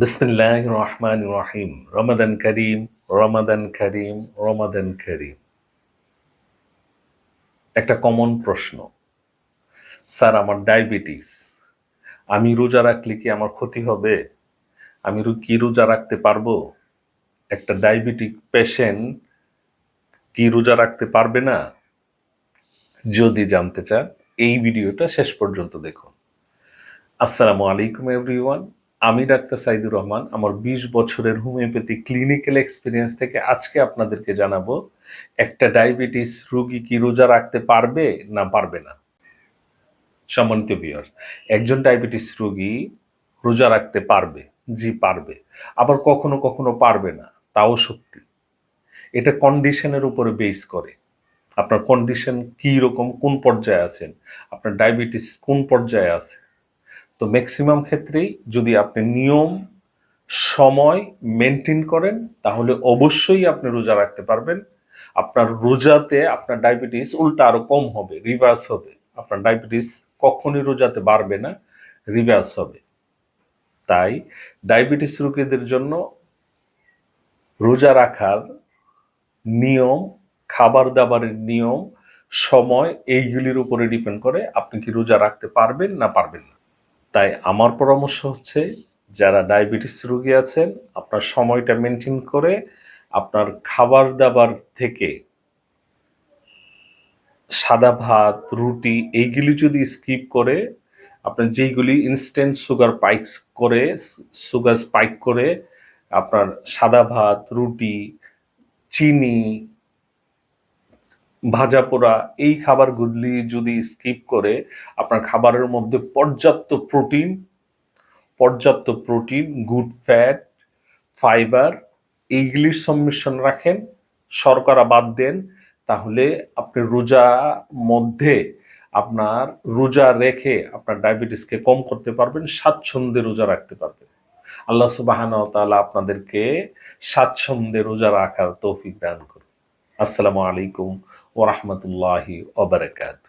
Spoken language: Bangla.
বিসমিল্লাহির রহমানির রহিম। রমাদান করিম, রমাদান করিম, রমাদান করিম। একটা কমন প্রশ্ন, স্যার আমার ডায়াবেটিস, আমি রোজা রাখলে কি আমার ক্ষতি হবে? আমি কি রোজা রাখতে পারবো? একটা ডায়াবেটিক পেশেন্ট কি রোজা রাখতে পারবে না? যদি জানতে চান এই ভিডিওটা শেষ পর্যন্ত দেখুন। আসসালামু আলাইকুম এভরিওয়ান। আমি ডাক্তার সাইদুর রহমান। আমার 20 বছরের হোমিওপ্যাথি ক্লিনিক্যাল এক্সপিরিয়েন্স থেকে আজকে আপনাদেরকে জানাবো একটা ডায়াবেটিস রোগী কি রোজা রাখতে পারবে না পারবে না। সম্মানিত ভিউয়ার্স, একজন ডায়াবেটিস রোগী রোজা রাখতে পারবে, জি পারবে। আবার কখনো কখনো পারবে না, তাও সত্যি। এটা কন্ডিশনের উপরে বেস করে। আপনার কন্ডিশন কি রকম, কোন পর্যায়ে আছেন, আপনার ডায়াবেটিস কোন পর্যায়ে আছে। তো ম্যাক্সিমাম ক্ষেত্রেই যদি আপনি নিয়ম সময় মেনটেন করেন তাহলে অবশ্যই আপনি রোজা রাখতে পারবেন। আপনার রোজাতে আপনার ডায়াবেটিস উল্টা আরো কম হবে, রিভার্স হবে। আপনার ডায়াবেটিস কখনই রোজাতে বাড়বে না, রিভার্স হবে। তাই ডায়াবেটিস রোগীদের জন্য রোজা রাখার নিয়ম, খাবার দাবারের নিয়ম, সময় এইগুলির উপরে ডিপেন্ড করে আপনি কি রোজা রাখতে পারবেন না পারবেন না। তাই আমার পরামর্শ হচ্ছে, যারা ডায়াবেটিস রোগী আছেন আপনার সময়টা মেনটেন করে আপনার খাবার দাবার থেকে সাদা ভাত, রুটি এইগুলি যদি স্কিপ করে আপনার যেইগুলি ইনস্ট্যান্ট সুগার স্পাইক করে আপনার সাদা ভাত, রুটি, চিনি, ভাজা পোড়া এই খাবারগুলি যদি স্কিপ করে আপনার খাবারের মধ্যে পর্যাপ্ত প্রোটিন, গুড ফ্যাট, ফাইবার এইগুলির সংমিশ্রণ রাখেন, শর্করা বাদ দেন, তাহলে আপনি মধ্যে আপনার রোজা রেখে আপনার ডায়াবেটিসকে কম করতে পারবেন, স্বাচ্ছন্দ্যে রোজা রাখতে পারবেন। আল্লাহ সুবহানাহু ওয়া তাআলা আপনাদেরকে স্বাচ্ছন্দ্যে রোজা রাখার তৌফিক দান করুন। আসসালামু আলাইকুম ওয়া রাহমাতুল্লাহি ওয়া বারাকাতুহু।